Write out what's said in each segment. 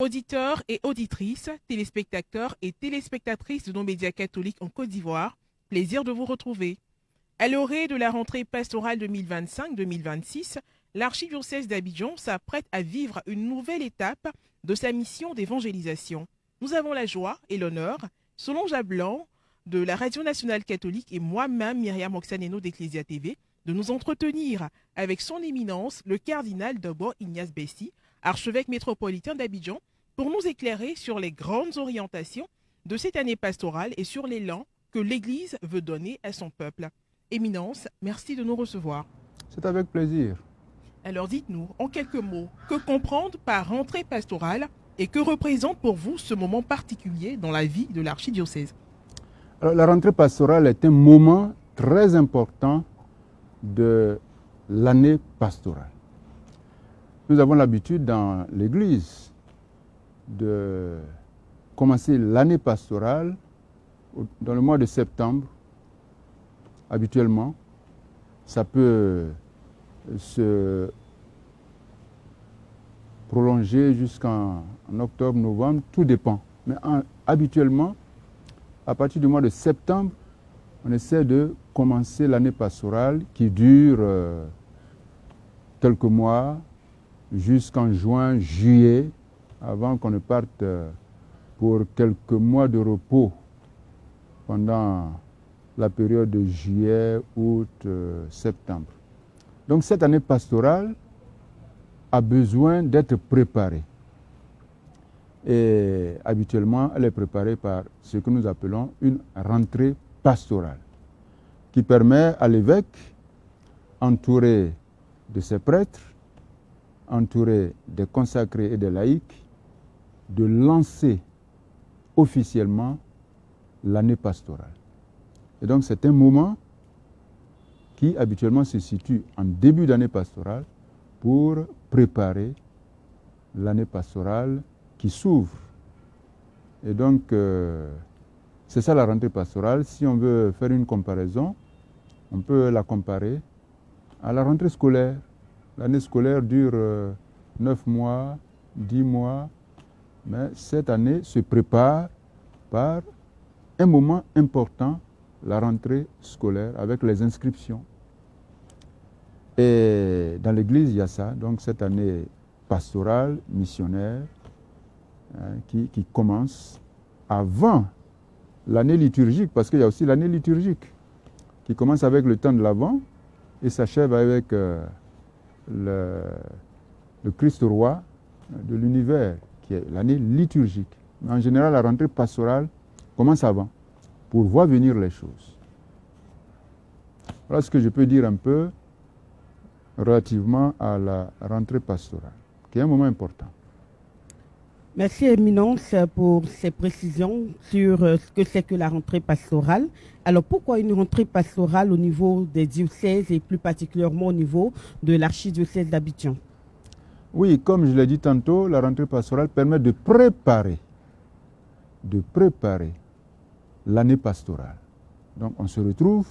Auditeurs et auditrices, téléspectateurs et téléspectatrices de nos médias catholiques en Côte d'Ivoire, plaisir de vous retrouver. À l'orée de la rentrée pastorale 2025-2026, l'archidiocèse d'Abidjan s'apprête à vivre une nouvelle étape de sa mission d'évangélisation. Nous avons la joie et l'honneur, Solange Blanc de la Radio Nationale Catholique et moi-même, Myriam Oxaneno d'Ecclesia TV, de nous entretenir avec son éminence, le cardinal Dobo Ignace Bessi, archevêque métropolitain d'Abidjan, pour nous éclairer sur les grandes orientations de cette année pastorale et sur l'élan que l'Église veut donner à son peuple. Éminence, merci de nous recevoir. C'est avec plaisir. Alors dites-nous, en quelques mots, que comprendre par rentrée pastorale et que représente pour vous ce moment particulier dans la vie de l'archidiocèse? Alors, la rentrée pastorale est un moment très important de l'année pastorale. Nous avons l'habitude dans l'Église de commencer l'année pastorale dans le mois de septembre. Habituellement, ça peut se prolonger jusqu'en octobre, novembre, tout dépend. Mais habituellement, à partir du mois de septembre, on essaie de commencer l'année pastorale qui dure quelques mois jusqu'en juin, juillet, avant qu'on ne parte pour quelques mois de repos pendant la période de juillet, août, septembre. Donc cette année pastorale a besoin d'être préparée. Et habituellement, elle est préparée par ce que nous appelons une rentrée pastorale, qui permet à l'évêque, entouré de ses prêtres, entouré des consacrés et des laïcs, de lancer officiellement l'année pastorale. Et donc c'est un moment qui habituellement se situe en début d'année pastorale pour préparer l'année pastorale qui s'ouvre. Et donc c'est ça la rentrée pastorale. Si on veut faire une comparaison, on peut la comparer à la rentrée scolaire. L'année scolaire dure 9 mois, 10 mois, mais cette année se prépare par un moment important, la rentrée scolaire, avec les inscriptions. Et dans l'Église, il y a ça, donc cette année pastorale, missionnaire, qui commence avant l'année liturgique, parce qu'il y a aussi l'année liturgique, qui commence avec le temps de l'Avent et s'achève avec le Christ roi de l'univers, qui est l'année liturgique. Mais en général, la rentrée pastorale commence avant, pour voir venir les choses. Voilà ce que je peux dire un peu relativement à la rentrée pastorale, qui est un moment important. Merci Éminence pour ces précisions sur ce que c'est que la rentrée pastorale. Alors pourquoi une rentrée pastorale au niveau des diocèses et plus particulièrement au niveau de l'archidiocèse d'Abidjan? Oui, comme je l'ai dit tantôt, la rentrée pastorale permet de préparer l'année pastorale. Donc on se retrouve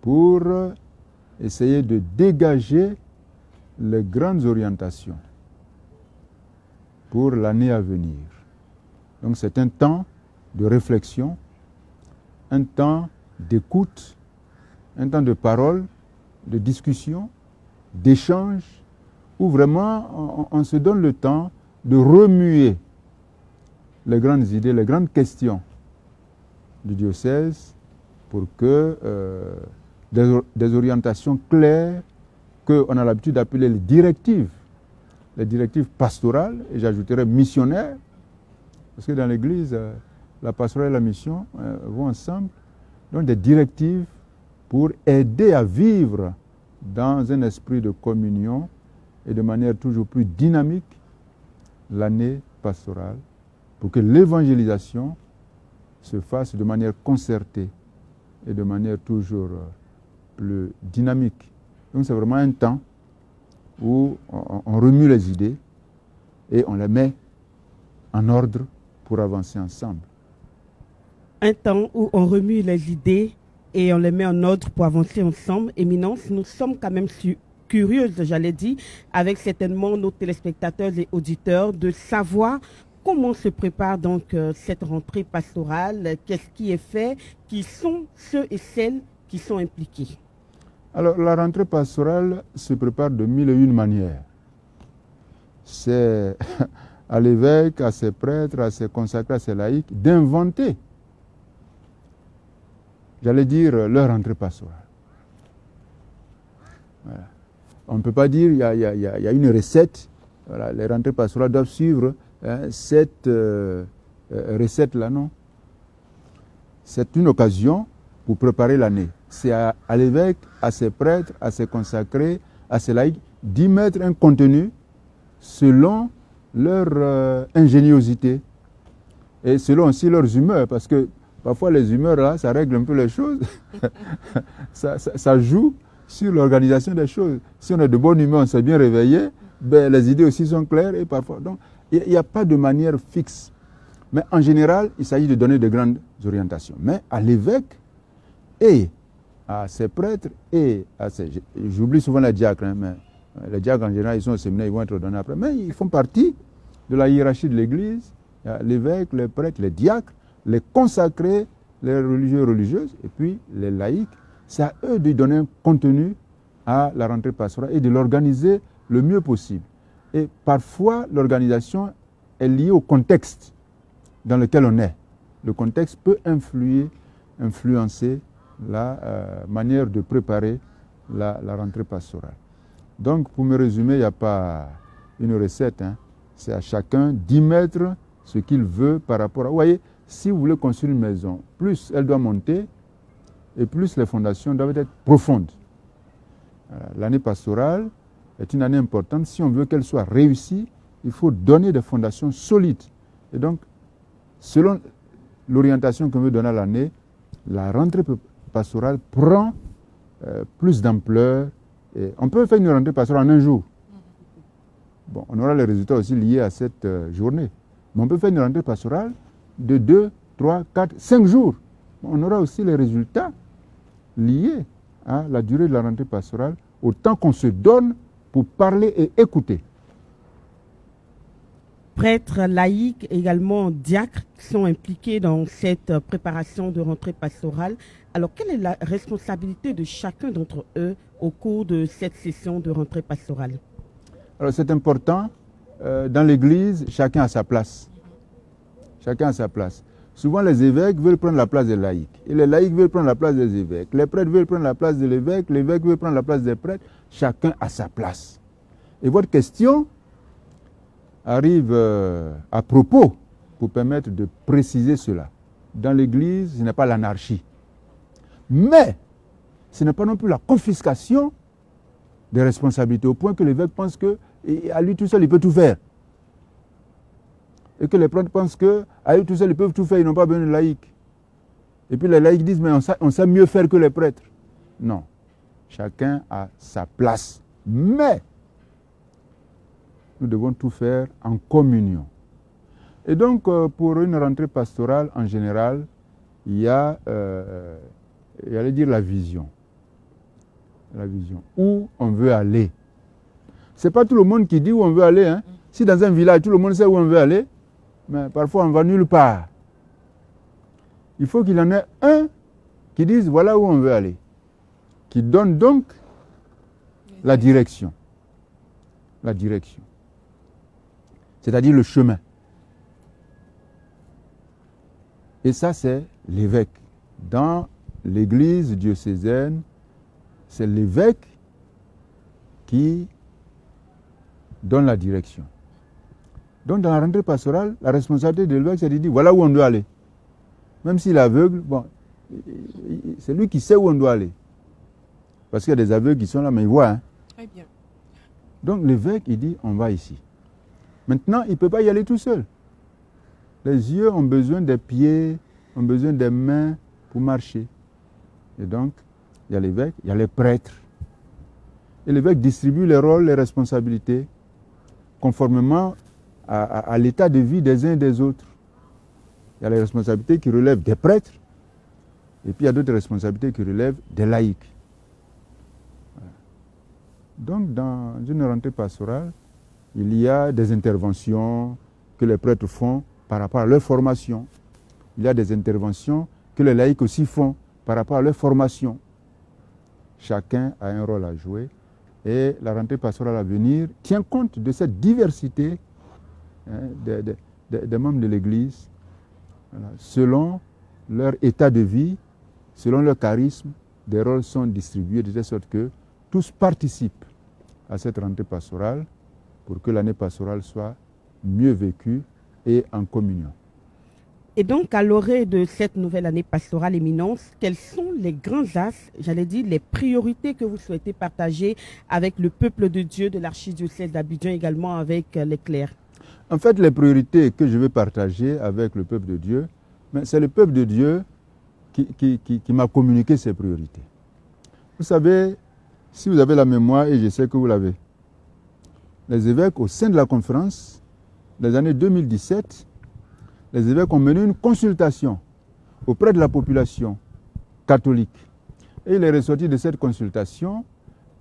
pour essayer de dégager les grandes orientations pour l'année à venir. Donc c'est un temps de réflexion, un temps d'écoute, un temps de parole, de discussion, d'échange, où vraiment on se donne le temps de remuer les grandes idées, les grandes questions du diocèse pour que des orientations claires qu'on a l'habitude d'appeler les directives pastorales, et j'ajouterais missionnaires, parce que dans l'Église, la pastorale et la mission vont ensemble, donc des directives pour aider à vivre dans un esprit de communion et de manière toujours plus dynamique l'année pastorale, pour que l'évangélisation se fasse de manière concertée et de manière toujours plus dynamique. Donc c'est vraiment un temps où on remue les idées et on les met en ordre pour avancer ensemble. Un temps où on remue les idées et on les met en ordre pour avancer ensemble. Éminence, nous sommes quand même sur curieuse, j'allais dire, avec certainement nos téléspectateurs et auditeurs, de savoir comment se prépare donc cette rentrée pastorale, qu'est-ce qui est fait, qui sont ceux et celles qui sont impliqués. Alors, la rentrée pastorale se prépare de mille et une manières. C'est à l'évêque, à ses prêtres, à ses consacrés, à ses laïcs, d'inventer, j'allais dire, leur rentrée pastorale. Voilà. On ne peut pas dire qu'il y a une recette. Voilà, les rentrées pastorales doivent suivre cette recette-là, non. C'est une occasion pour préparer l'année. C'est à l'évêque, à ses prêtres, à ses consacrés, à ses laïcs, d'y mettre un contenu selon leur ingéniosité et selon aussi leurs humeurs, parce que parfois les humeurs, là, ça règle un peu les choses. ça joue sur l'organisation des choses. Si on est de bonne humeur, on s'est bien réveillé, ben, les idées aussi sont claires et parfois. Donc, il n'y a pas de manière fixe. Mais en général, il s'agit de donner de grandes orientations. Mais à l'évêque et à ses prêtres et à ses... J'oublie souvent les diacres, hein, mais les diacres en général, ils sont au séminaire, ils vont être donnés après. Mais ils font partie de la hiérarchie de l'Église. Il y a l'évêque, les prêtres, les diacres, les consacrés, les religieux et religieuses, et puis les laïcs. C'est à eux de donner un contenu à la rentrée pastorale et de l'organiser le mieux possible. Et parfois, l'organisation est liée au contexte dans lequel on est. Le contexte peut influencer la manière de préparer la rentrée pastorale. Donc, pour me résumer, il n'y a pas une recette. Hein. C'est à chacun d'y mettre ce qu'il veut par rapport à... Vous voyez, si vous voulez construire une maison, plus elle doit monter et plus les fondations doivent être profondes. L'année pastorale est une année importante. Si on veut qu'elle soit réussie, il faut donner des fondations solides. Et donc, selon l'orientation qu'on veut donner à l'année, la rentrée pastorale prend plus d'ampleur. Et on peut faire une rentrée pastorale en un jour. Bon, on aura les résultats aussi liés à cette journée. Mais on peut faire une rentrée pastorale de 2, 3, 4, 5 jours. On aura aussi les résultats liés à la durée de la rentrée pastorale, au temps qu'on se donne pour parler et écouter. Prêtres, laïcs, également diacres qui sont impliqués dans cette préparation de rentrée pastorale. Alors, quelle est la responsabilité de chacun d'entre eux au cours de cette session de rentrée pastorale? Alors, c'est important. Dans l'Église, chacun a sa place. Chacun a sa place. Souvent, les évêques veulent prendre la place des laïcs. Et les laïcs veulent prendre la place des évêques. Les prêtres veulent prendre la place de l'évêque. L'évêque veut prendre la place des prêtres. Chacun a sa place. Et votre question arrive à propos pour permettre de préciser cela. Dans l'Église, ce n'est pas l'anarchie. Mais ce n'est pas non plus la confiscation des responsabilités, au point que l'évêque pense qu'à lui tout seul, il peut tout faire. Et que les prêtres pensent qu'à eux tout seuls, ils peuvent tout faire, ils n'ont pas besoin de laïcs. Et puis les laïcs disent, mais on sait mieux faire que les prêtres. Non. Chacun a sa place. Mais nous devons tout faire en communion. Et donc, pour une rentrée pastorale, en général, il y a, j'allais dire, la vision. La vision. Où on veut aller. Ce n'est pas tout le monde qui dit où on veut aller. Hein. Si dans un village, tout le monde sait où on veut aller, mais parfois on ne va nulle part. Il faut qu'il y en ait un qui dise voilà où on veut aller. Qui donne donc la direction. La direction. C'est-à-dire le chemin. Et ça, c'est l'évêque. Dans l'église diocésaine, c'est l'évêque qui donne la direction. Donc, dans la rentrée pastorale, la responsabilité de l'évêque, c'est de dire voilà où on doit aller. Même s'il est aveugle, bon, c'est lui qui sait où on doit aller. Parce qu'il y a des aveugles qui sont là, mais ils voient. Hein. Très bien. Donc, l'évêque, il dit on va ici. Maintenant, il ne peut pas y aller tout seul. Les yeux ont besoin des pieds, ont besoin des mains pour marcher. Et donc, il y a l'évêque, il y a les prêtres. Et l'évêque distribue les rôles, les responsabilités, conformément à l'état de vie des uns et des autres. Il y a les responsabilités qui relèvent des prêtres, et puis il y a d'autres responsabilités qui relèvent des laïcs. Voilà. Donc, dans une rentrée pastorale, il y a des interventions que les prêtres font par rapport à leur formation. Il y a des interventions que les laïcs aussi font par rapport à leur formation. Chacun a un rôle à jouer et la rentrée pastorale à venir tient compte de cette diversité des membres de l'Église, voilà, selon leur état de vie, selon leur charisme. Des rôles sont distribués de telle sorte que tous participent à cette rentrée pastorale pour que l'année pastorale soit mieux vécue et en communion. Et donc, à l'orée de cette nouvelle année pastorale, Éminence, quels sont les grands axes, j'allais dire, les priorités que vous souhaitez partager avec le peuple de Dieu de l'archidiocèse d'Abidjan, également avec les clercs? En fait, les priorités que je veux partager avec le peuple de Dieu, c'est le peuple de Dieu qui m'a communiqué ces priorités. Vous savez, si vous avez la mémoire, et je sais que vous l'avez, les évêques au sein de la conférence, les années 2017, les évêques ont mené une consultation auprès de la population catholique. Et il est ressorti de cette consultation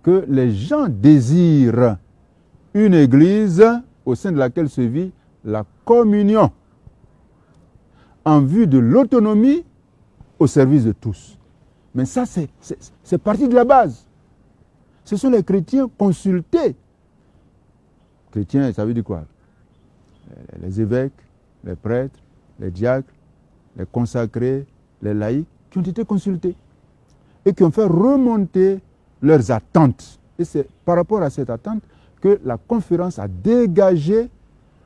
que les gens désirent une église au sein de laquelle se vit la communion en vue de l'autonomie au service de tous. Mais ça, c'est parti de la base. Ce sont les chrétiens consultés. Chrétiens, ça veut dire quoi? Les évêques, les prêtres, les diacres, les consacrés, les laïcs, qui ont été consultés et qui ont fait remonter leurs attentes. Et c'est par rapport à cette attente que la conférence a dégagé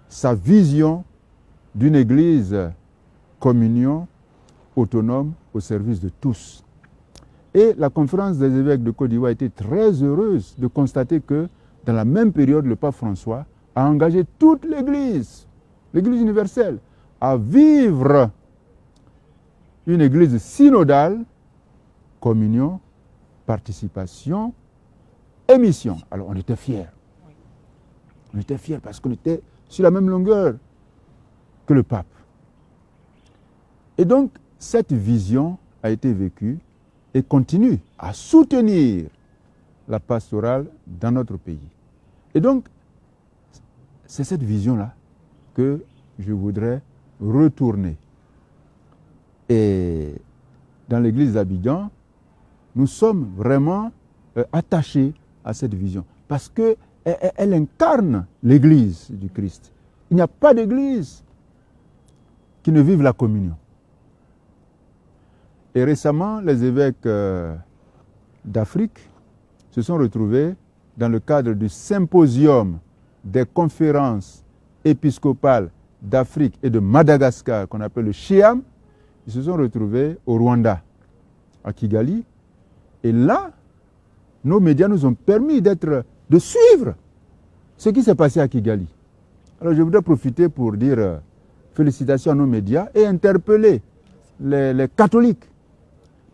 sa vision d'une église communion autonome au service de tous. Et la conférence des évêques de Côte d'Ivoire a été très heureuse de constater que dans la même période, le pape François a engagé toute l'Église, l'Église universelle, à vivre une Église synodale, communion, participation et mission. Alors on était fiers. On était fiers parce qu'on était sur la même longueur que le pape. Et donc, cette vision a été vécue et continue à soutenir la pastorale dans notre pays. Et donc, c'est cette vision-là que je voudrais retourner. Et dans l'église d'Abidjan, nous sommes vraiment attachés à cette vision parce qu'elle incarne l'église du Christ. Il n'y a pas d'église qui ne vive la communion. Et récemment, les évêques d'Afrique se sont retrouvés dans le cadre du symposium des conférences épiscopales d'Afrique et de Madagascar, qu'on appelle le SHIAM. Ils se sont retrouvés au Rwanda, à Kigali. Et là, nos médias nous ont permis de suivre ce qui s'est passé à Kigali. Alors je voudrais profiter pour dire félicitations à nos médias et interpeller les catholiques.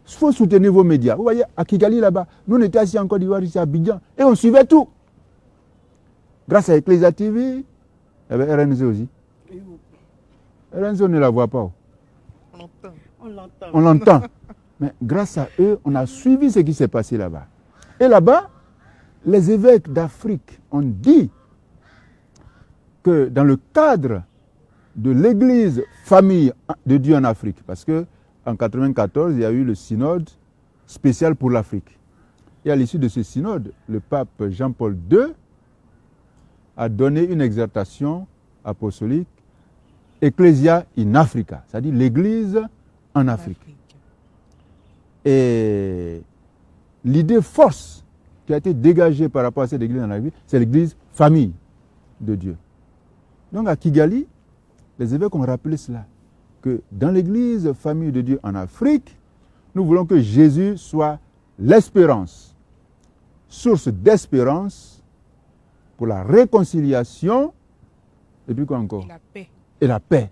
Il faut soutenir vos médias. Vous voyez, à Kigali, là-bas, nous on était assis en Côte d'Ivoire, ici à Abidjan, et on suivait tout. Grâce à Ecclesia TV, il y avait RNZ aussi. RNZ, on ne la voit pas. On l'entend. Mais grâce à eux, on a suivi ce qui s'est passé là-bas. Et là-bas, les évêques d'Afrique ont dit que dans le cadre de l'église famille de Dieu en Afrique, parce que en 1994, il y a eu le synode spécial pour l'Afrique. Et à l'issue de ce synode, le pape Jean-Paul II a donné une exhortation apostolique, Ecclesia in Africa, c'est-à-dire l'Église en Afrique. Et l'idée force qui a été dégagée par rapport à cette Église en Afrique, c'est l'Église famille de Dieu. Donc à Kigali, les évêques ont rappelé cela, que dans l'Église famille de Dieu en Afrique, nous voulons que Jésus soit l'espérance, source d'espérance pour la réconciliation et puis quoi encore? Et la paix.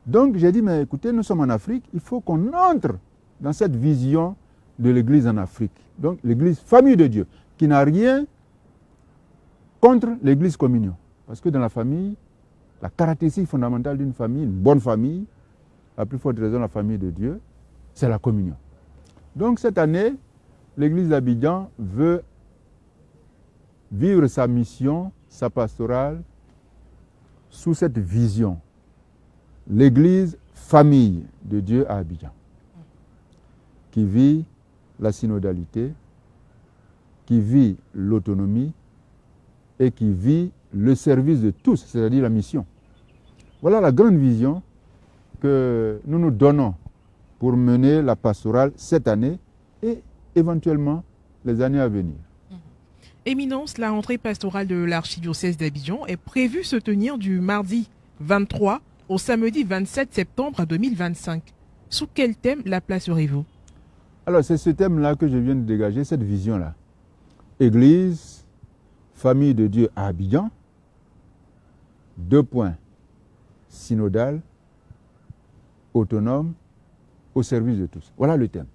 Donc j'ai dit, mais écoutez, nous sommes en Afrique, il faut qu'on entre dans cette vision de l'Église en Afrique. Donc l'Église famille de Dieu, qui n'a rien contre l'Église communion. Parce que dans la famille, la caractéristique fondamentale d'une famille, une bonne famille, la plus forte raison, la famille de Dieu, c'est la communion. Donc cette année, l'Église d'Abidjan veut vivre sa mission, sa pastorale, sous cette vision. L'Église, famille de Dieu à Abidjan, qui vit la synodalité, qui vit l'autonomie et qui vit le service de tous, c'est-à-dire la mission. Voilà la grande vision que nous nous donnons pour mener la pastorale cette année et éventuellement les années à venir. Éminence, la rentrée pastorale de l'archidiocèse d'Abidjan est prévue se tenir du mardi 23 au samedi 27 septembre 2025. Sous quel thème la placerez-vous? Alors c'est ce thème-là que je viens de dégager, cette vision-là. Église, famille de Dieu à Abidjan, 2 points, synodal, autonome, au service de tous. Voilà le thème.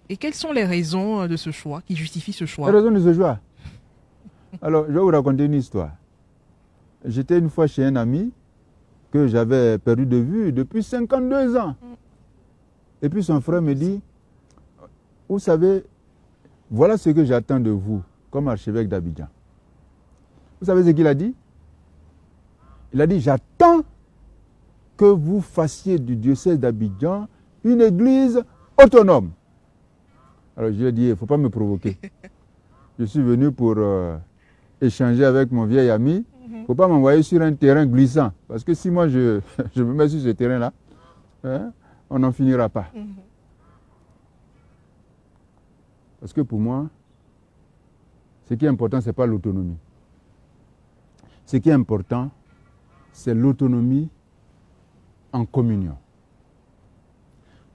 Et quelles sont les raisons de ce choix, qui justifient ce choix? Les raisons de ce choix. Alors, je vais vous raconter une histoire. J'étais une fois chez un ami que j'avais perdu de vue depuis 52 ans. Et puis son frère me dit, vous savez, voilà ce que j'attends de vous comme archevêque d'Abidjan. Vous savez ce qu'il a dit? Il a dit, j'attends que vous fassiez du diocèse d'Abidjan une église autonome. Alors je lui ai dit, il ne faut pas me provoquer. Je suis venu pour échanger avec mon vieil ami. Il ne faut pas m'envoyer sur un terrain glissant. Parce que si moi je me mets sur ce terrain-là, on n'en finira pas. Parce que pour moi, ce qui est important, ce n'est pas l'autonomie. Ce qui est important, c'est l'autonomie en communion.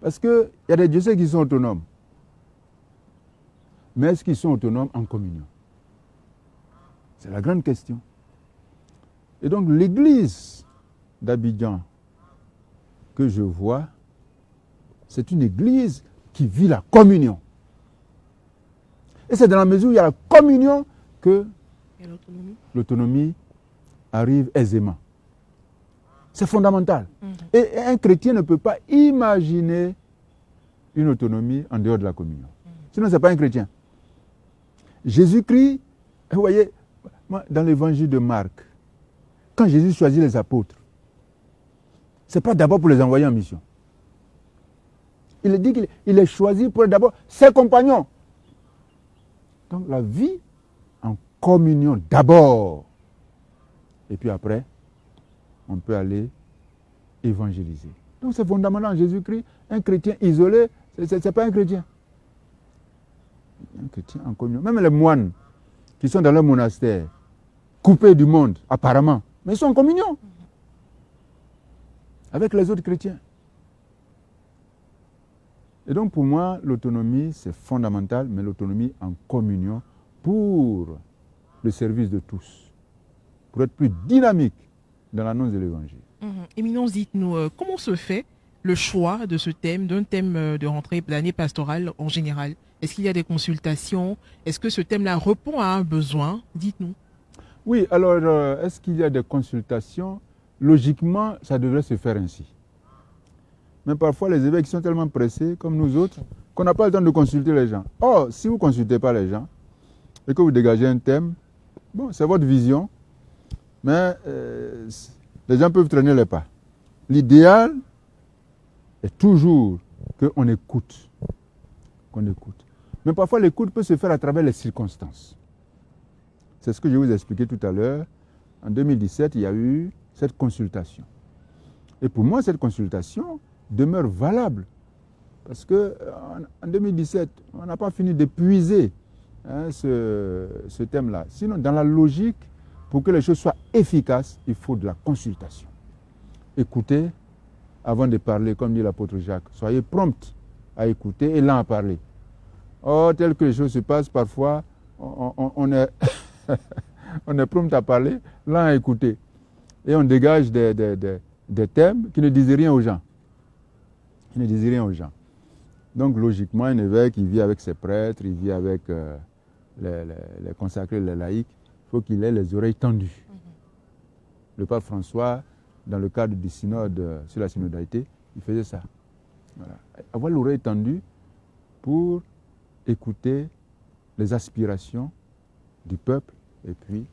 Parce qu'il y a des diocèses qui sont autonomes. Mais est-ce qu'ils sont autonomes en communion? C'est la grande question. Et donc l'église d'Abidjan que je vois, c'est une église qui vit la communion. Et c'est dans la mesure où il y a la communion que l'autonomie arrive aisément. C'est fondamental. Et un chrétien ne peut pas imaginer une autonomie en dehors de la communion. Sinon, ce n'est pas un chrétien. Jésus-Christ, vous voyez, dans l'évangile de Marc, quand Jésus choisit les apôtres, ce n'est pas d'abord pour les envoyer en mission. Il dit qu'il les choisit pour d'abord ses compagnons. Donc la vie en communion d'abord. Et puis après, on peut aller évangéliser. Donc c'est fondamental en Jésus-Christ. Un chrétien isolé, ce n'est pas un chrétien. Un chrétien en communion. Même les moines qui sont dans leur monastère, coupés du monde, apparemment, mais ils sont en communion avec les autres chrétiens. Et donc pour moi, l'autonomie, c'est fondamental, mais l'autonomie en communion pour le service de tous, pour être plus dynamique dans l'annonce de l'Évangile. Éminence, dites-nous, comment se fait le choix de ce thème, d'un thème de rentrée d'année pastorale en général? Est-ce qu'il y a des consultations? Est-ce que ce thème-là répond à un besoin? Dites-nous. Oui, alors, est-ce qu'il y a des consultations? Logiquement, ça devrait se faire ainsi. Mais parfois, les évêques sont tellement pressés, comme nous autres, qu'on n'a pas le temps de consulter les gens. Or, si vous ne consultez pas les gens et que vous dégagez un thème, bon, c'est votre vision, mais les gens peuvent traîner les pas. L'idéal est toujours qu'on écoute. Qu'on écoute. Mais parfois, l'écoute peut se faire à travers les circonstances. C'est ce que je vous ai expliqué tout à l'heure. En 2017, il y a eu cette consultation. Et pour moi, cette consultation demeure valable. Parce qu'en 2017, on n'a pas fini d'épuiser ce thème-là. Sinon, dans la logique, pour que les choses soient efficaces, il faut de la consultation. Écoutez avant de parler, comme dit l'apôtre Jacques. Soyez prompt à écouter et lent à parler. Or, tel que les choses se passent, parfois, on est, on est prompt à parler, lent à écouter. Et on dégage des thèmes qui ne disent rien aux gens. Qui ne disent rien aux gens. Donc, logiquement, un évêque, il vit avec ses prêtres, il vit avec les consacrés, les laïcs. Il faut qu'il ait les oreilles tendues. Le pape François, dans le cadre du synode sur la synodalité, il faisait ça. Voilà. Avoir l'oreille tendue pour écouter les aspirations du peuple et puis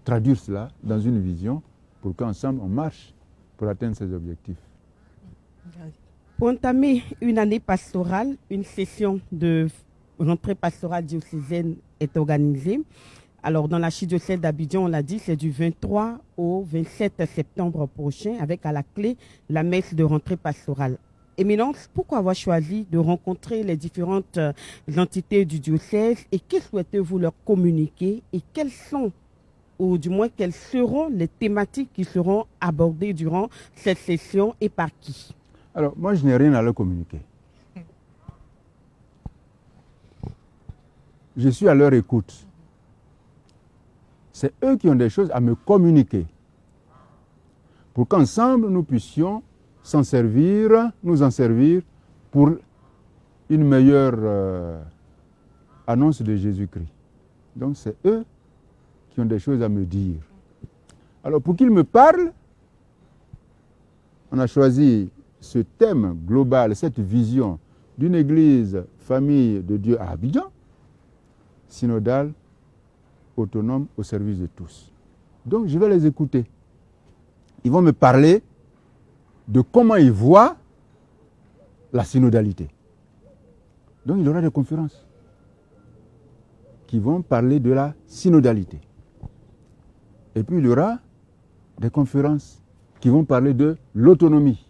traduire cela dans une vision pour qu'ensemble on marche pour atteindre ces objectifs. Pour entamer une année pastorale, une session de rentrée pastorale diocésaine est organisée. Alors, dans l'archidiocèse d'Abidjan, on l'a dit, c'est du 23 au 27 septembre prochain, avec à la clé la messe de rentrée pastorale. Éminence, pourquoi avoir choisi de rencontrer les différentes entités du diocèse et que souhaitez-vous leur communiquer et quelles sont, ou du moins quelles seront les thématiques qui seront abordées durant cette session et par qui? Alors, moi, je n'ai rien à leur communiquer. Je suis à leur écoute. C'est eux qui ont des choses à me communiquer pour qu'ensemble nous puissions nous en servir pour une meilleure annonce de Jésus-Christ. Donc c'est eux qui ont des choses à me dire. Alors pour qu'ils me parlent, on a choisi ce thème global, cette vision d'une église, famille de Dieu à Abidjan, synodale, autonome, au service de tous. Donc je vais les écouter. Ils vont me parler de comment ils voient la synodalité. Donc il y aura des conférences qui vont parler de la synodalité. Et puis il y aura des conférences qui vont parler de l'autonomie.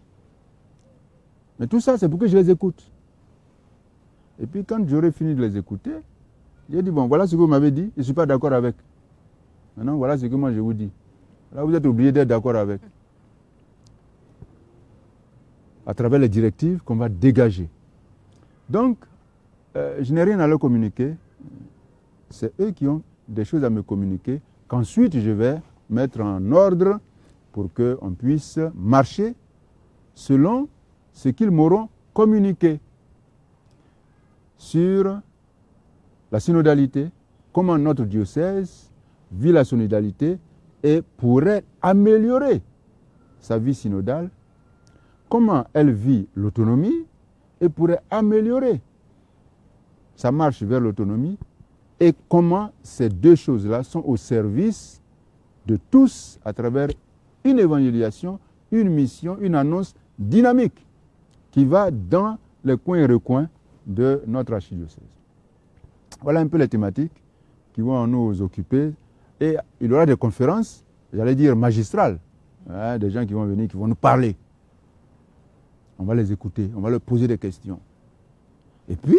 Mais tout ça, c'est pour que je les écoute. Et puis quand j'aurai fini de les écouter, j'ai dit, bon, voilà ce que vous m'avez dit, je ne suis pas d'accord avec. Maintenant, voilà ce que moi je vous dis. Là, vous êtes obligé d'être d'accord avec. À travers les directives qu'on va dégager. Donc, je n'ai rien à leur communiquer. C'est eux qui ont des choses à me communiquer, qu'ensuite je vais mettre en ordre pour qu'on puisse marcher selon ce qu'ils m'auront communiqué sur la synodalité, comment notre diocèse vit la synodalité et pourrait améliorer sa vie synodale, comment elle vit l'autonomie et pourrait améliorer sa marche vers l'autonomie et comment ces deux choses-là sont au service de tous à travers une évangélisation, une mission, une annonce dynamique qui va dans les coins et recoins de notre archidiocèse. Voilà un peu les thématiques qui vont nous occuper. Et il y aura des conférences, j'allais dire magistrales, hein, des gens qui vont venir, qui vont nous parler. On va les écouter, on va leur poser des questions. Et puis,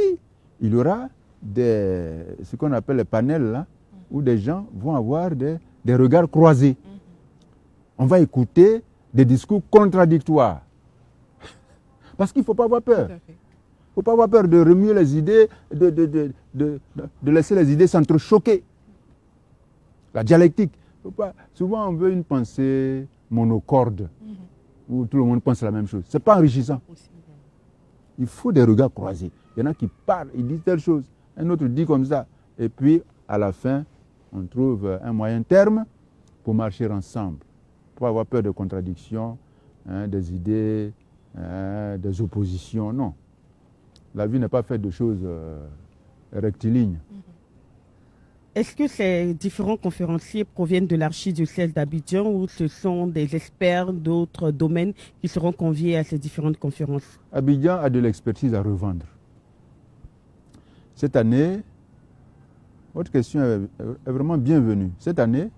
il y aura ce qu'on appelle les panels, là, où des gens vont avoir des regards croisés. On va écouter des discours contradictoires. Parce qu'il ne faut pas avoir peur. Il ne faut pas avoir peur de remuer les idées, de laisser les idées s'entrechoquer. La dialectique. Souvent, on veut une pensée monocorde, où tout le monde pense la même chose. Ce n'est pas enrichissant. Il faut des regards croisés. Il y en a qui parlent, ils disent telle chose. Un autre dit comme ça. Et puis, à la fin, on trouve un moyen terme pour marcher ensemble. Pour avoir peur de contradictions, hein, des idées, des oppositions. Non. La vie n'est pas faite de choses rectilignes. Est-ce que ces différents conférenciers proviennent de l'archidiocèse d'Abidjan ou ce sont des experts d'autres domaines qui seront conviés à ces différentes conférences? Abidjan a de l'expertise à revendre. Cette année, votre question est vraiment bienvenue. Cette année,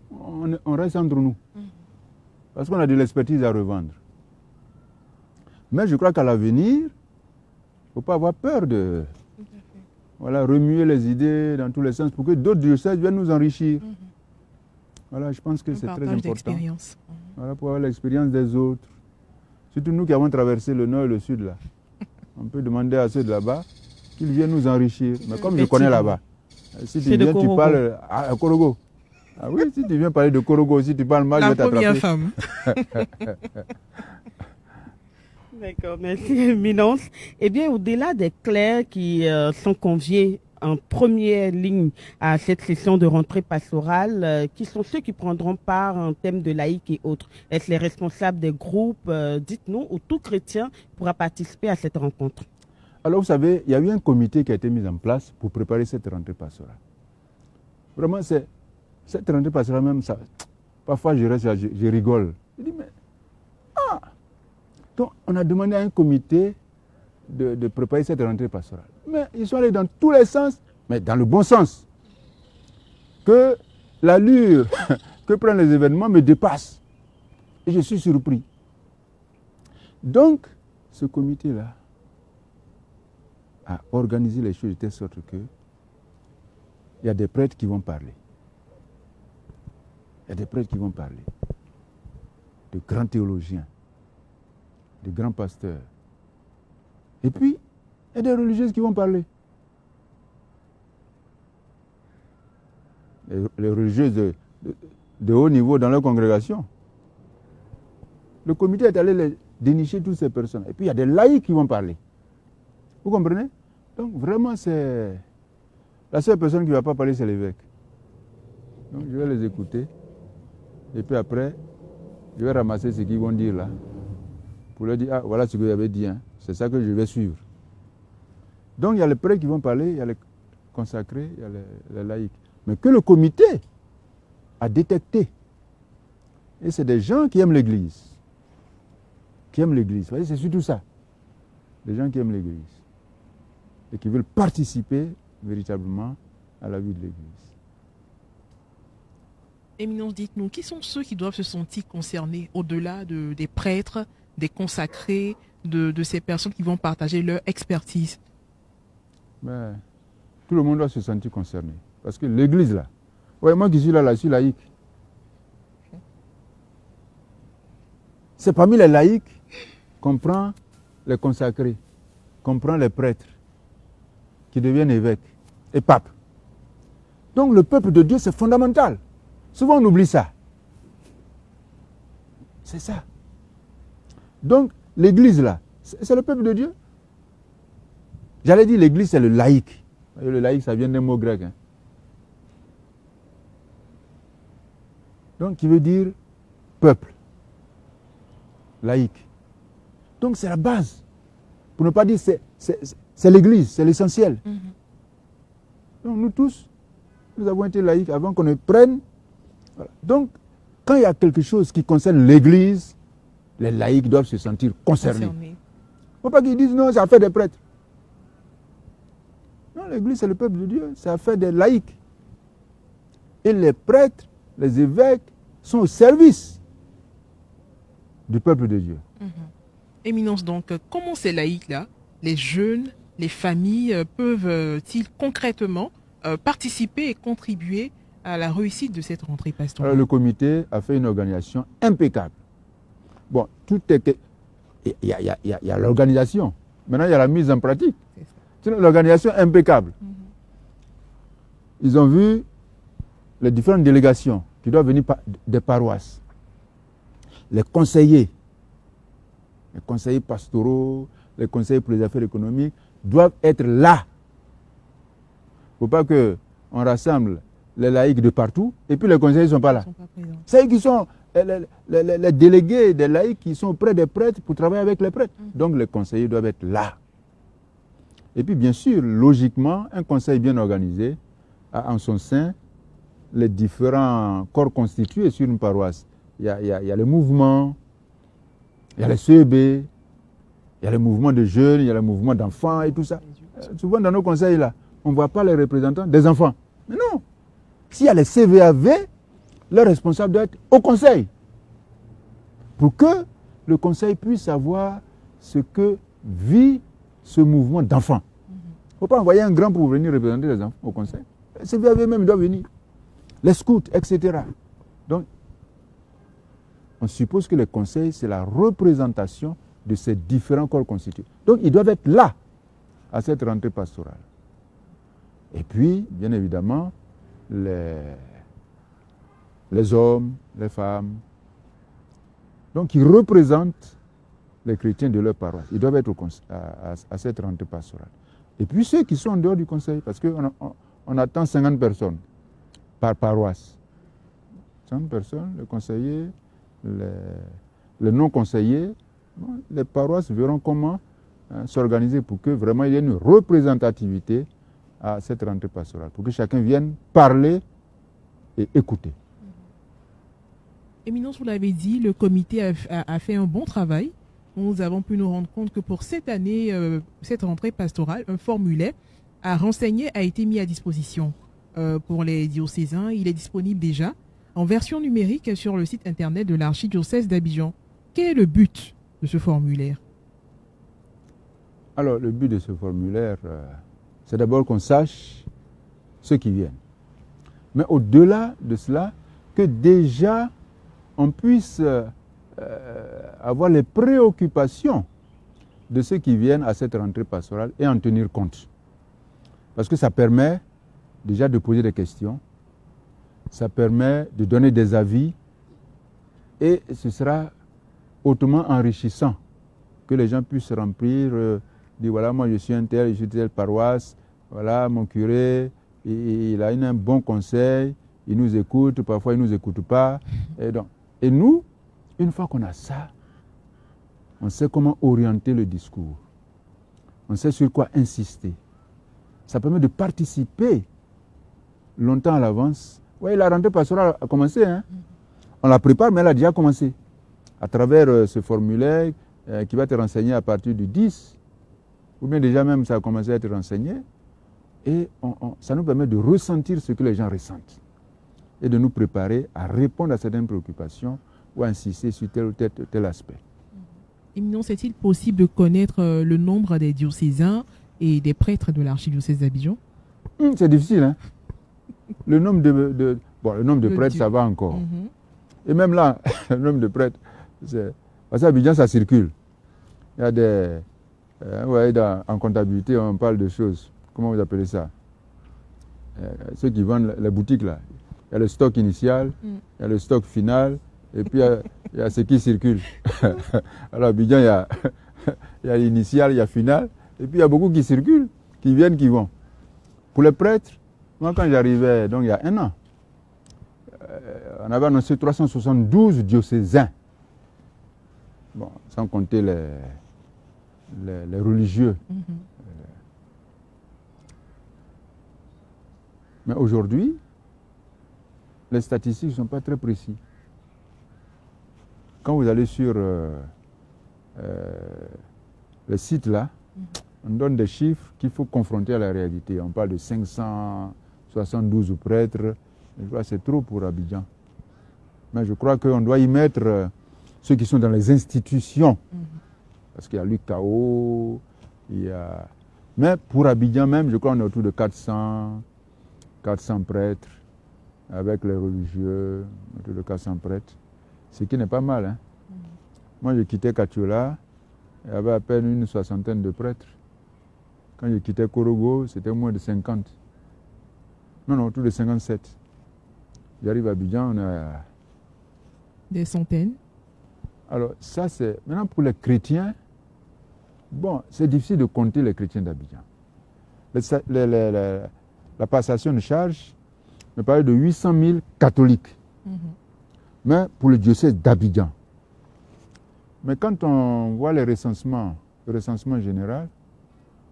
on reste entre nous. Parce qu'on a de l'expertise à revendre. Mais je crois qu'à l'avenir, il ne faut pas avoir peur de remuer les idées dans tous les sens pour que d'autres diocèses viennent nous enrichir. Voilà, je pense que c'est très important. Voilà, pour avoir l'expérience des autres. Surtout nous qui avons traversé le nord et le sud là. On peut demander à ceux de là-bas qu'ils viennent nous enrichir. Mais comme je connais là-bas, si tu viens, tu parles à Korogo. Ah oui, si tu viens parler de Korogo, si tu parles mal, je vais t'attraper. La première femme. D'accord, merci Éminence. Eh bien, au-delà des clercs qui sont conviés en première ligne à cette session de rentrée pastorale, qui sont ceux qui prendront part en thème de laïque et autres? Est-ce les responsables des groupes, dites-nous, ou tout chrétien pourra participer à cette rencontre? Alors, vous savez, il y a eu un comité qui a été mis en place pour préparer cette rentrée pastorale. Vraiment, c'est cette rentrée pastorale même, ça, parfois je reste là, je rigole. Je dis, mais, donc on a demandé à un comité de préparer cette rentrée pastorale. Mais ils sont allés dans tous les sens, mais dans le bon sens. Que l'allure que prennent les événements me dépasse. Et je suis surpris. Donc, ce comité-là a organisé les choses de telle sorte que il y a des prêtres qui vont parler. Il y a des prêtres qui vont parler. De grands théologiens, de grands pasteurs. Et puis, il y a des religieuses qui vont parler. Les religieuses de haut niveau dans leur congrégation. Le comité est allé dénicher toutes ces personnes. Et puis, il y a des laïcs qui vont parler. Vous comprenez? Donc, vraiment, c'est... La seule personne qui ne va pas parler, c'est l'évêque. Donc, je vais les écouter. Et puis après, je vais ramasser ce qu'ils vont dire là. Pour leur dire, voilà ce que vous avez dit. Hein. C'est ça que je vais suivre. Donc, il y a les prêtres qui vont parler, il y a les consacrés, il y a les laïcs. Mais que le comité a détecté. Et c'est des gens qui aiment l'Église. Qui aiment l'Église. Vous voyez, c'est surtout ça. Des gens qui aiment l'Église. Et qui veulent participer véritablement à la vie de l'Église. Éminence, dites-nous, qui sont ceux qui doivent se sentir concernés au-delà des prêtres, des consacrés, de ces personnes qui vont partager leur expertise? Mais, tout le monde doit se sentir concerné. Parce que l'Église, là, ouais, moi qui suis là, je suis laïque. C'est parmi les laïcs qu'on prend les consacrés, qu'on prend les prêtres, qui deviennent évêques et papes. Donc le peuple de Dieu, c'est fondamental. Souvent on oublie ça. C'est ça. Donc l'Église, là, c'est le peuple de Dieu. J'allais dire l'Église, c'est le laïc. Le laïc, ça vient d'un mot grec. Hein. Donc, qui veut dire peuple, laïque. Donc, c'est la base. Pour ne pas dire c'est l'Église, c'est l'essentiel. Donc, nous tous, nous avons été laïcs avant qu'on ne prenne. Voilà. Donc, quand il y a quelque chose qui concerne l'Église, les laïcs doivent se sentir concernés. Il ne faut pas qu'ils disent non, c'est affaire des prêtres. Non, l'Église, c'est le peuple de Dieu, c'est affaire des laïcs. Et les prêtres, les évêques sont au service du peuple de Dieu. Éminence, donc, comment ces laïcs-là, les jeunes, les familles, peuvent-ils concrètement participer et contribuer à la réussite de cette rentrée pastorale? Alors, le comité a fait une organisation impeccable. Bon, tout est... Il y a l'organisation. Maintenant, il y a la mise en pratique. C'est l'organisation impeccable. Ils ont vu les différentes délégations qui doivent venir des paroisses. Les conseillers pastoraux, les conseillers pour les affaires économiques doivent être là. Il ne faut pas qu'on rassemble les laïcs de partout et puis les conseillers ne sont pas là. C'est eux qui sont les délégués des laïcs qui sont auprès des prêtres pour travailler avec les prêtres. Donc les conseillers doivent être là. Et puis bien sûr, logiquement, un conseil bien organisé a en son sein les différents corps constitués sur une paroisse. Il y a les mouvements, il y a les CEB, il y a les mouvements de jeunes, il y a les mouvements d'enfants et tout ça. Souvent dans nos conseils là, on ne voit pas les représentants des enfants. Mais non, s'il y a les CVAV, leur responsable doit être au conseil. Pour que le conseil puisse savoir ce que vit ce mouvement d'enfants. Il ne faut pas envoyer un grand pour venir représenter les enfants au conseil. Les CVAV même doivent venir. Les scouts, etc. Donc, on suppose que les conseils, c'est la représentation de ces différents corps constitués. Donc, ils doivent être là, à cette rentrée pastorale. Et puis, bien évidemment, les hommes, les femmes, donc ils représentent les chrétiens de leur paroisse. Ils doivent être à cette rentrée pastorale. Et puis ceux qui sont en dehors du conseil, parce qu'on attend 50 personnes par paroisse. 50 personnes, les conseillers, les non-conseillers, les paroisses verront comment s'organiser pour que vraiment il y ait une représentativité à cette rentrée pastorale, pour que chacun vienne parler et écouter. Éminence, vous l'avez dit, le comité a fait un bon travail. Nous avons pu nous rendre compte que pour cette année, cette rentrée pastorale, un formulaire à renseigner a été mis à disposition pour les diocésains. Il est disponible déjà en version numérique sur le site internet de l'archidiocèse d'Abidjan. Quel est le but de ce formulaire? Alors, le but de ce formulaire, c'est d'abord qu'on sache ceux qui viennent. Mais au-delà de cela, que déjà on puisse avoir les préoccupations de ceux qui viennent à cette rentrée pastorale et en tenir compte. Parce que ça permet déjà de poser des questions, ça permet de donner des avis et ce sera hautement enrichissant que les gens puissent remplir, dire voilà, moi je suis un tel, je suis telle paroisse, voilà, mon curé, il a un bon conseil, il nous écoute, parfois il ne nous écoute pas. Et nous, une fois qu'on a ça, on sait comment orienter le discours. On sait sur quoi insister. Ça permet de participer longtemps à l'avance. Oui, la rentrée pastorale a commencé. Hein? On la prépare, mais elle a déjà commencé. À travers ce formulaire qui va te renseigner à partir du 10, ou bien déjà même ça a commencé à être renseigné. Et ça nous permet de ressentir ce que les gens ressentent. Et de nous préparer à répondre à certaines préoccupations ou à insister sur tel ou tel aspect. Éminence, est-il possible de connaître le nombre des diocésains et des prêtres de l'archidiocèse d'Abidjan? C'est difficile, hein? Le nombre de prêtres, ça va encore. Et même là, le nombre de prêtres, parce qu'à Abidjan, ça circule. Il y a des... en comptabilité, on parle de choses. Comment vous appelez ça? Ceux qui vendent les boutiques, là. Il y a le stock initial, il y a le stock final, et puis il y a ce qui circule. Alors, à Abidjan, il y a l'initial, il y a final, et puis il y a beaucoup qui circulent, qui viennent, qui vont. Pour les prêtres, moi, quand j'arrivais, donc il y a un an, on avait annoncé 372 diocésains. Bon, sans compter les religieux. Mais aujourd'hui, les statistiques ne sont pas très précises. Quand vous allez sur le site là, on donne des chiffres qu'il faut confronter à la réalité. On parle de 572 prêtres. Je crois que c'est trop pour Abidjan. Mais je crois qu'on doit y mettre ceux qui sont dans les institutions. Parce qu'il y a l'UKO, il y a... Mais pour Abidjan même, je crois qu'on est autour de 400 prêtres, avec les religieux, autour de 400 prêtres. Ce qui n'est pas mal. Hein? Moi, j'ai quitté Katiola, il y avait à peine une soixantaine de prêtres. Quand j'ai quitté Korogo, c'était moins de 50. Non, autour de 57. J'arrive à Abidjan, on a... Des centaines. Alors, ça, c'est... Maintenant, pour les chrétiens, bon, c'est difficile de compter les chrétiens d'Abidjan. La passation de charge me parlait de 800 000 catholiques. Mais pour le diocèse d'Abidjan. Mais quand on voit le recensement général,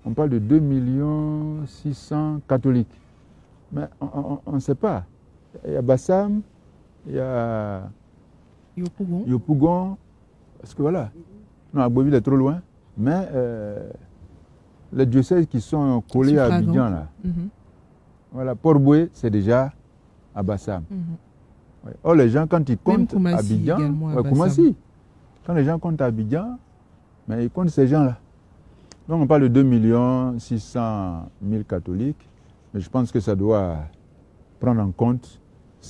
on parle de 2 600 000 catholiques. Mais on ne sait pas. Il y a Bassam, il y a Yopougon, parce que voilà. Non, Agboville est trop loin. Mais les diocèses qui sont collés à Abidjan, là, voilà, Port-Boué, c'est déjà à Bassam. Ouais. Or, les gens, quand ils comptent Abidjan, Koumassi, quand les gens comptent Abidjan, mais ils comptent ces gens-là. Donc, on parle de 2 600 000 catholiques, mais je pense que ça doit prendre en compte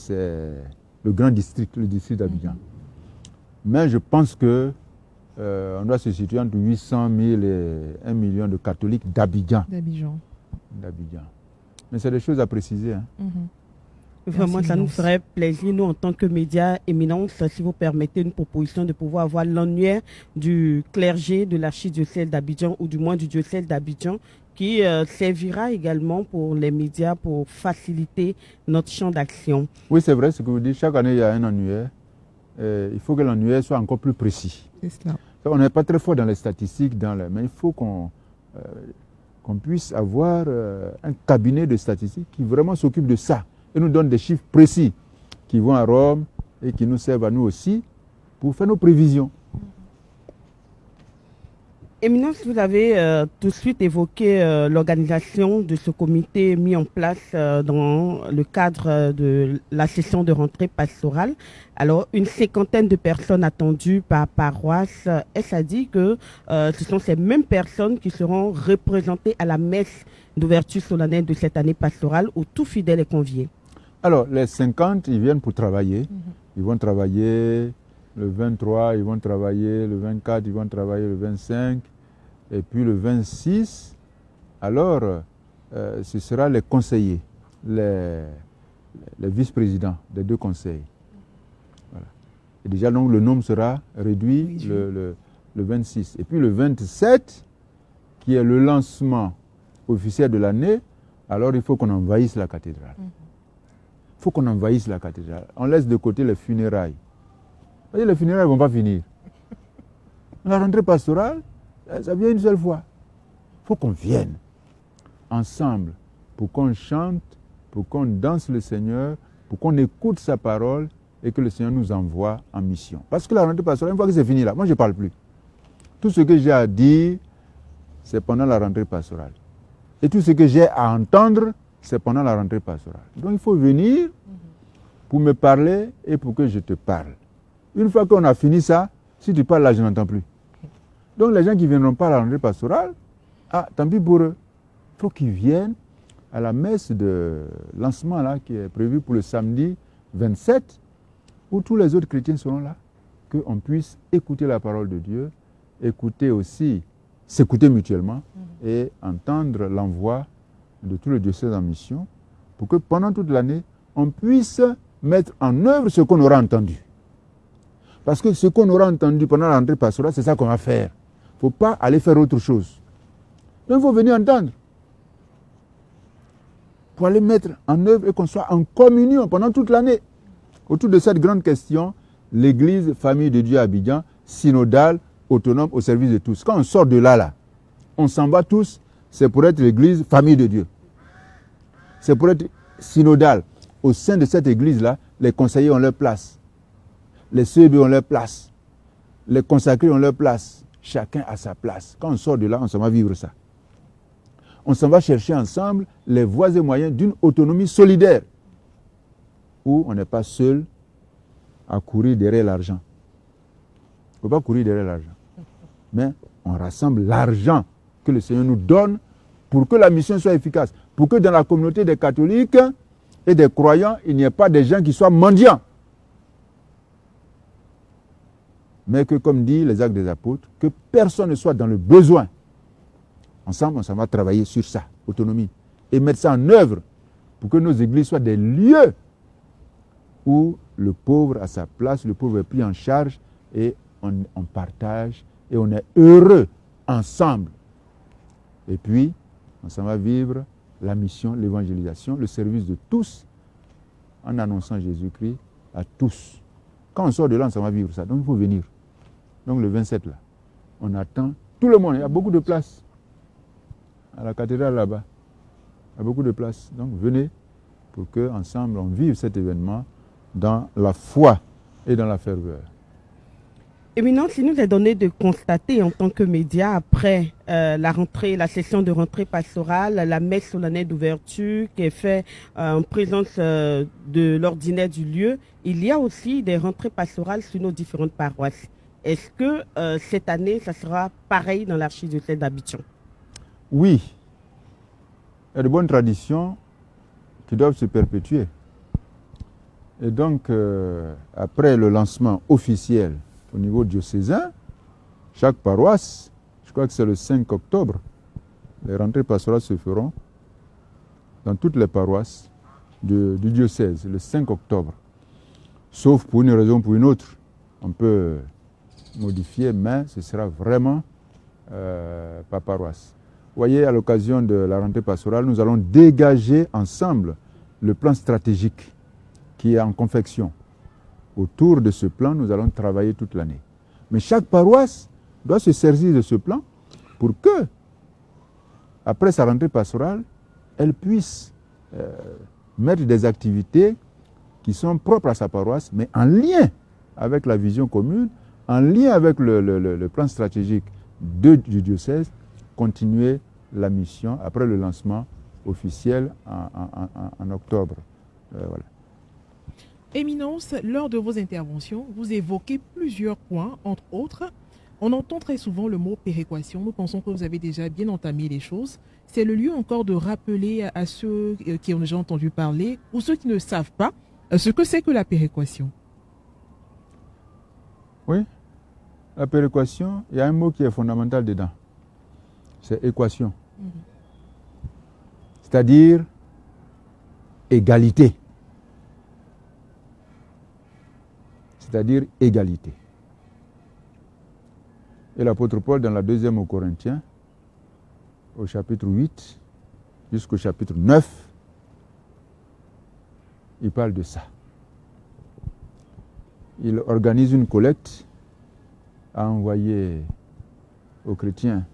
le grand district, le district d'Abidjan. Mais je pense que on doit se situer entre 800 000 et 1 million de catholiques d'Abidjan. Mais c'est des choses à préciser. Hein. Vraiment, ça nous ferait plaisir, nous, en tant que médias Éminence, si vous permettez une proposition de pouvoir avoir l'annuaire du clergé de l'archidiocèse d'Abidjan, ou du moins du diocèse d'Abidjan, qui servira également pour les médias pour faciliter notre champ d'action. Oui, c'est vrai ce que vous dites. Chaque année, il y a un annuaire. Il faut que l'annuaire soit encore plus précis. C'est cela. On n'est pas très fort dans les statistiques, mais il faut qu'on puisse avoir un cabinet de statistiques qui vraiment s'occupe de ça et nous donne des chiffres précis. qui vont à Rome et qui nous servent à nous aussi pour faire nos prévisions. Éminence, vous avez tout de suite évoqué l'organisation de ce comité mis en place dans le cadre de la session de rentrée pastorale. Alors, une cinquantaine de personnes attendues par paroisse. Est-ce à dire que ce sont ces mêmes personnes qui seront représentées à la messe d'ouverture solennelle de cette année pastorale où tout fidèle est convié? Alors, les 50, ils viennent pour travailler. Ils vont travailler le 23, ils vont travailler le 24, ils vont travailler le 25. Et puis le 26, alors, ce sera les conseillers, les vice-présidents des deux conseils. Voilà. Et déjà, donc, le nombre sera réduit le 26. Et puis le 27, qui est le lancement officiel de l'année, alors il faut qu'on envahisse la cathédrale. Il faut qu'on envahisse la cathédrale. On laisse de côté les funérailles. Vous voyez, les funérailles ne vont pas finir. La rentrée pastorale, ça vient une seule fois. Il faut qu'on vienne ensemble pour qu'on chante, pour qu'on danse le Seigneur, pour qu'on écoute sa parole et que le Seigneur nous envoie en mission. Parce que la rentrée pastorale, une fois que c'est fini là, moi je ne parle plus. Tout ce que j'ai à dire, c'est pendant la rentrée pastorale. Et tout ce que j'ai à entendre, c'est pendant la rentrée pastorale. Donc il faut venir pour me parler et pour que je te parle. Une fois qu'on a fini ça, si tu parles là, je n'entends plus. Donc les gens qui ne viendront pas à la rentrée pastorale, tant pis pour eux. Il faut qu'ils viennent à la messe de lancement là, qui est prévue pour le samedi 27, où tous les autres chrétiens seront là, qu'on puisse écouter la parole de Dieu, écouter aussi, s'écouter mutuellement et entendre l'envoi de tout le diocèse en mission, pour que pendant toute l'année, on puisse mettre en œuvre ce qu'on aura entendu. Parce que ce qu'on aura entendu pendant la rentrée pastorale, c'est ça qu'on va faire. Il ne faut pas aller faire autre chose. Donc il faut venir entendre. Pour aller mettre en œuvre et qu'on soit en communion pendant toute l'année. Autour de cette grande question, l'Église, famille de Dieu à Abidjan, synodale, autonome, au service de tous. Quand on sort de là, on s'en va tous, c'est pour être l'Église, famille de Dieu. C'est pour être synodale. Au sein de cette Église-là, les conseillers ont leur place. Les CEB ont leur place. Les consacrés ont leur place. Chacun a sa place. Quand on sort de là, on s'en va vivre ça. On s'en va chercher ensemble les voies et moyens d'une autonomie solidaire où on n'est pas seul à courir derrière l'argent. Il ne faut pas courir derrière l'argent. Mais on rassemble l'argent que le Seigneur nous donne pour que la mission soit efficace. Pour que dans la communauté des catholiques et des croyants, il n'y ait pas des gens qui soient mendiants. Mais que, comme dit les Actes des Apôtres, que personne ne soit dans le besoin. Ensemble, on s'en va travailler sur ça, autonomie, et mettre ça en œuvre pour que nos églises soient des lieux où le pauvre a sa place, le pauvre est pris en charge et on partage et on est heureux ensemble. Et puis, on s'en va vivre la mission, l'évangélisation, le service de tous en annonçant Jésus-Christ à tous. Quand on sort de là, on s'en va vivre ça. Donc, il faut venir. Donc, le 27, là, on attend tout le monde. Il y a beaucoup de place. À la cathédrale, là-bas. Il y a beaucoup de place. Donc, venez pour qu'ensemble, on vive cet événement dans la foi et dans la ferveur. Éminence, il nous est donné de constater en tant que média, après la session de rentrée pastorale, la messe solennelle d'ouverture qui est faite en présence de l'ordinaire du lieu, il y a aussi des rentrées pastorales sur nos différentes paroisses. Est-ce que cette année, ça sera pareil dans l'archidiocèse d'Abidjan? Oui. Il y a de bonnes traditions qui doivent se perpétuer. Et donc, après le lancement officiel au niveau diocésain, chaque paroisse, je crois que c'est le 5 octobre, les rentrées pastorales se feront dans toutes les paroisses du diocèse, le 5 octobre. Sauf pour une raison ou pour une autre. On peut modifier, mais ce sera vraiment par paroisse. Vous voyez, à l'occasion de la rentrée pastorale, nous allons dégager ensemble le plan stratégique qui est en confection. Autour de ce plan, nous allons travailler toute l'année. Mais chaque paroisse doit se saisir de ce plan pour que, après sa rentrée pastorale, elle puisse mettre des activités qui sont propres à sa paroisse, mais en lien avec la vision commune, en lien avec le plan stratégique du diocèse, continuer la mission après le lancement officiel en octobre. Voilà. Éminence, lors de vos interventions, vous évoquez plusieurs points, entre autres. On entend très souvent le mot péréquation. Nous pensons que vous avez déjà bien entamé les choses. C'est le lieu encore de rappeler à ceux qui ont déjà entendu parler ou ceux qui ne savent pas ce que c'est que la péréquation. Oui, la péréquation, il y a un mot qui est fondamental dedans. C'est équation. C'est-à-dire égalité. C'est-à-dire égalité. Et l'apôtre Paul, dans la deuxième aux Corinthiens, au chapitre 8 jusqu'au chapitre 9, il parle de ça. Il organise une collecte à envoyer aux chrétiens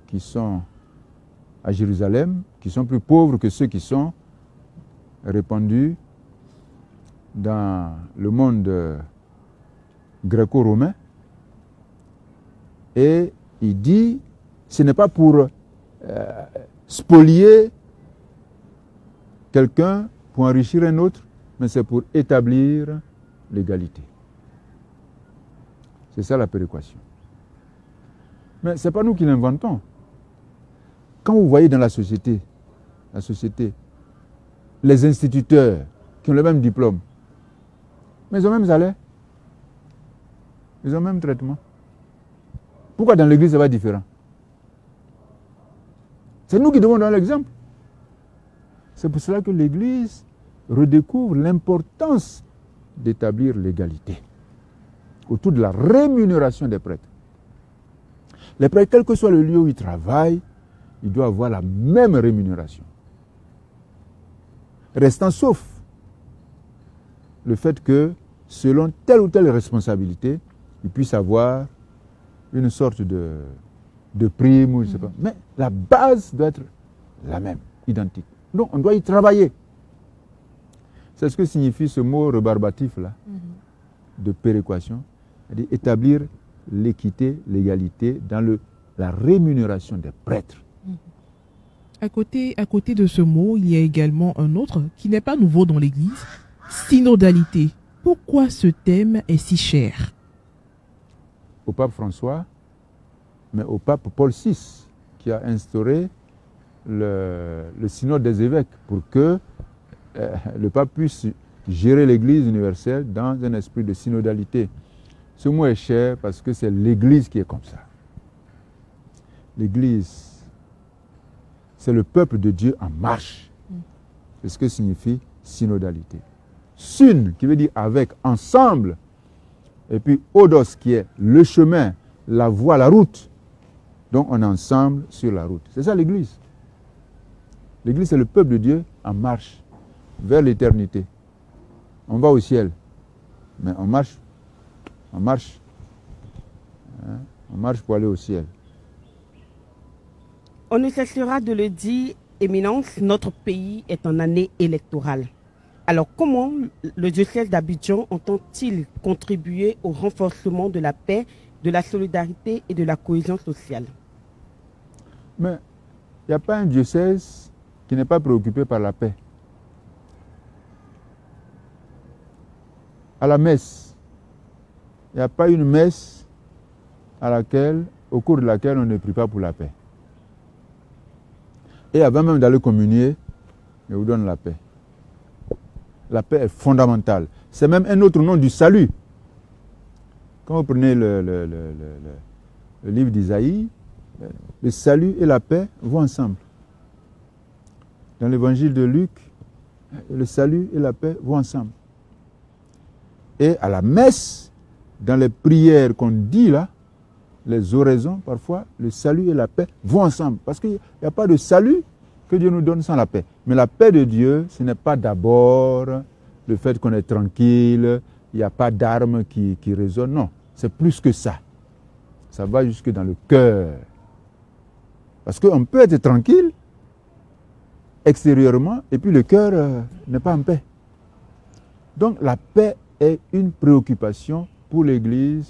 qui sont à Jérusalem, qui sont plus pauvres que ceux qui sont répandus dans le monde gréco-romain. Et il dit, ce n'est pas pour spolier quelqu'un, pour enrichir un autre, mais c'est pour établir l'égalité. C'est ça la péréquation. Mais ce n'est pas nous qui l'inventons. Quand vous voyez dans la société, les instituteurs qui ont le même diplôme, mais ils ont même salaire, ils ont le même traitement. Pourquoi dans l'église ça va être différent? C'est nous qui devons donner l'exemple. C'est pour cela que l'église redécouvre l'importance d'établir l'égalité autour de la rémunération des prêtres. Les prêtres, quel que soit le lieu où ils travaillent, ils doivent avoir la même rémunération. Restant sauf le fait que, selon telle ou telle responsabilité, ils puissent avoir une sorte de prime, ou je ne sais pas. Mais la base doit être la même, identique. Donc on doit y travailler. C'est ce que signifie ce mot rebarbatif là, de péréquation, c'est-à-dire établir l'équité, l'égalité dans la rémunération des prêtres. À côté de ce mot, il y a également un autre qui n'est pas nouveau dans l'Église, synodalité. Pourquoi ce thème est si cher? Au pape François, mais au pape Paul VI, qui a instauré le synode des évêques pour que le pape puisse gérer l'Église universelle dans un esprit de synodalité. Ce mot est cher parce que c'est l'Église qui est comme ça. L'Église, c'est le peuple de Dieu en marche. C'est ce que signifie synodalité. Syn, qui veut dire avec, ensemble, et puis odos, qui est le chemin, la voie, la route. Donc on est ensemble sur la route. C'est ça l'Église. L'Église, c'est le peuple de Dieu en marche vers l'éternité. On va au ciel, mais on marche. On marche pour aller au ciel. On ne cessera de le dire, Éminence, notre pays est en année électorale. Alors comment le diocèse d'Abidjan entend-il contribuer au renforcement de la paix, de la solidarité et de la cohésion sociale? Mais il n'y a pas un diocèse qui n'est pas préoccupé par la paix. À la messe, il n'y a pas une messe au cours de laquelle on ne prie pas pour la paix. Et avant même d'aller communier, je vous donne la paix. La paix est fondamentale. C'est même un autre nom du salut. Quand vous prenez le livre d'Isaïe, le salut et la paix vont ensemble. Dans l'évangile de Luc, le salut et la paix vont ensemble. Et à la messe, dans les prières qu'on dit là, les oraisons, parfois, le salut et la paix vont ensemble. Parce qu'il n'y a pas de salut que Dieu nous donne sans la paix. Mais la paix de Dieu, ce n'est pas d'abord le fait qu'on est tranquille, il n'y a pas d'armes qui résonnent. Non, c'est plus que ça. Ça va jusque dans le cœur. Parce qu'on peut être tranquille extérieurement et puis le cœur n'est pas en paix. Donc la paix est une préoccupation pour l'Église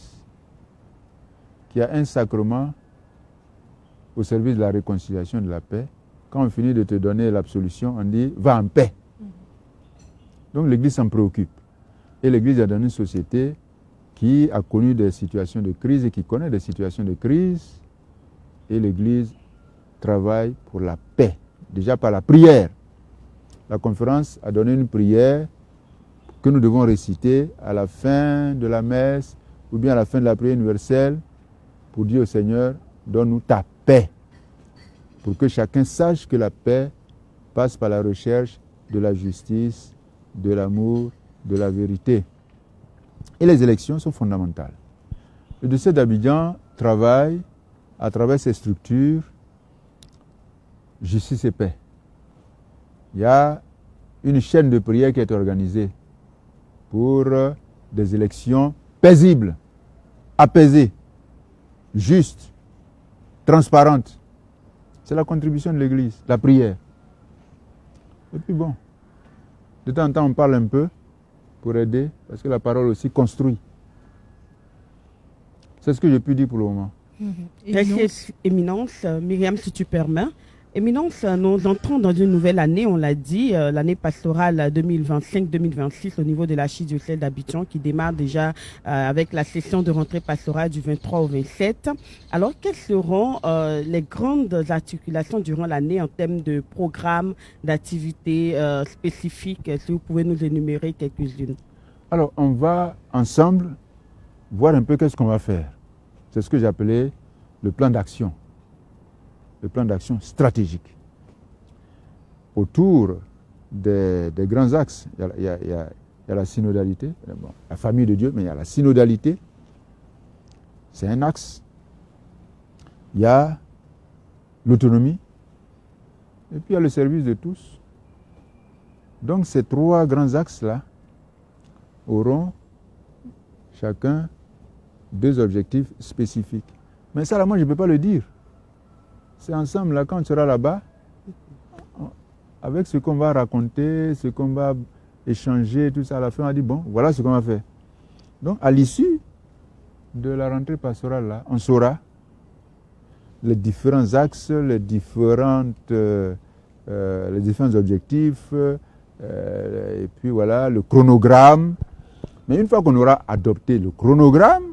qui a un sacrement au service de la réconciliation et de la paix. Quand on finit de te donner l'absolution, on dit « va en paix ». Donc l'Église s'en préoccupe. Et l'Église est dans une société qui a connu des situations de crise et qui connaît des situations de crise. Et l'Église travaille pour la paix, déjà par la prière. La conférence a donné une prière que nous devons réciter à la fin de la messe ou bien à la fin de la prière universelle pour dire au Seigneur, donne-nous ta paix. Pour que chacun sache que la paix passe par la recherche de la justice, de l'amour, de la vérité. Et les élections sont fondamentales. Le diocèse d'Abidjan travaille à travers ces structures justice et paix. Il y a une chaîne de prière qui est organisée pour des élections paisibles, apaisées, justes, transparentes. C'est la contribution de l'Église, la prière. Et puis bon, de temps en temps on parle un peu pour aider, parce que la parole aussi construit. C'est ce que j'ai pu dire pour le moment. Merci, Éminence. Myriam, si tu permets. Éminence, nous entrons dans une nouvelle année, on l'a dit, l'année pastorale 2025-2026 au niveau de l'archidiocèse d'Abidjan qui démarre déjà avec la session de rentrée pastorale du 23 au 27. Alors, quelles seront les grandes articulations durant l'année en termes de programmes, d'activités spécifiques? Si vous pouvez nous énumérer quelques-unes. Alors, on va ensemble voir un peu qu'est-ce qu'on va faire. C'est ce que j'ai appelé le plan d'action. Le plan d'action stratégique. Autour des grands axes, il y a la synodalité, bon, la famille de Dieu, mais il y a la synodalité, c'est un axe. Il y a l'autonomie, et puis il y a le service de tous. Donc ces trois grands axes-là auront chacun deux objectifs spécifiques. Mais ça, là, moi, je ne peux pas le dire. C'est ensemble, là, quand on sera là-bas, avec ce qu'on va raconter, ce qu'on va échanger, tout ça, à la fin, on va dire, bon, voilà ce qu'on va faire. Donc, à l'issue de la rentrée pastorale, là, on saura les différents axes, les différents objectifs, et puis voilà, le chronogramme. Mais une fois qu'on aura adopté le chronogramme,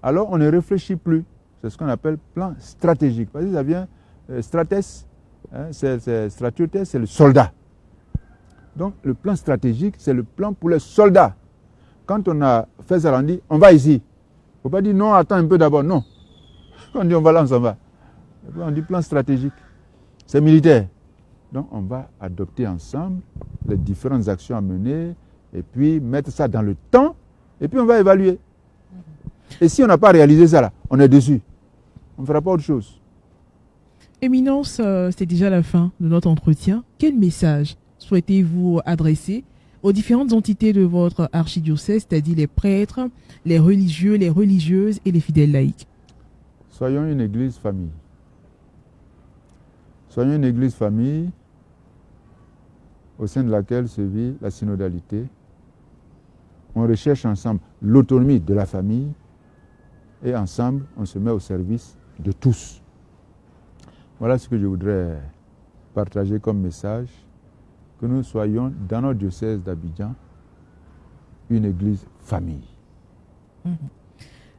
alors on ne réfléchit plus. C'est ce qu'on appelle plan stratégique. Parce que ça vient, stratès, hein, stratiotes, c'est le soldat. Donc le plan stratégique, c'est le plan pour les soldats. Quand on a fait ça, on dit, on va ici. Il ne faut pas dire, non, attends un peu d'abord, non. Quand on dit, on va là, on s'en va. Et puis on dit, plan stratégique. C'est militaire. Donc on va adopter ensemble les différentes actions à mener et puis mettre ça dans le temps et puis on va évaluer. Et si on n'a pas réalisé ça là, on est dessus. On ne fera pas autre chose. Éminence, c'est déjà la fin de notre entretien. Quel message souhaitez-vous adresser aux différentes entités de votre archidiocèse, c'est-à-dire les prêtres, les religieux, les religieuses et les fidèles laïcs? Soyons une église famille. Soyons une église famille au sein de laquelle se vit la synodalité. On recherche ensemble l'autonomie de la famille et ensemble, on se met au service de tous. Voilà ce que je voudrais partager comme message, que nous soyons dans notre diocèse d'Abidjan une église famille.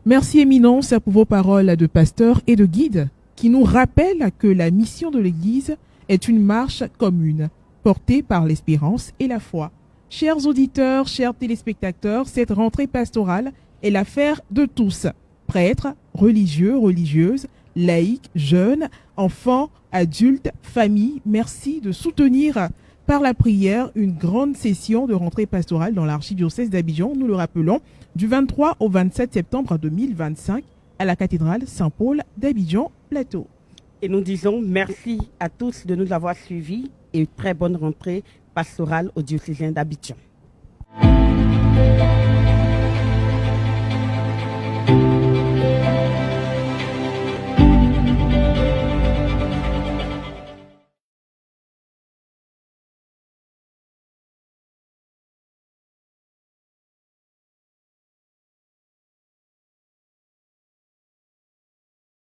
Merci Éminence pour vos paroles de pasteur et de guide qui nous rappellent que la mission de l'église est une marche commune, portée par l'espérance et la foi. Chers auditeurs, chers téléspectateurs, cette rentrée pastorale est l'affaire de tous. Prêtres, religieux, religieuses, laïcs, jeunes, enfants, adultes, familles, merci de soutenir par la prière une grande session de rentrée pastorale dans l'archidiocèse d'Abidjan, nous le rappelons, du 23 au 27 septembre 2025 à la cathédrale Saint-Paul d'Abidjan-Plateau. Et nous disons merci à tous de nous avoir suivis et très bonne rentrée pastorale au diocésain d'Abidjan.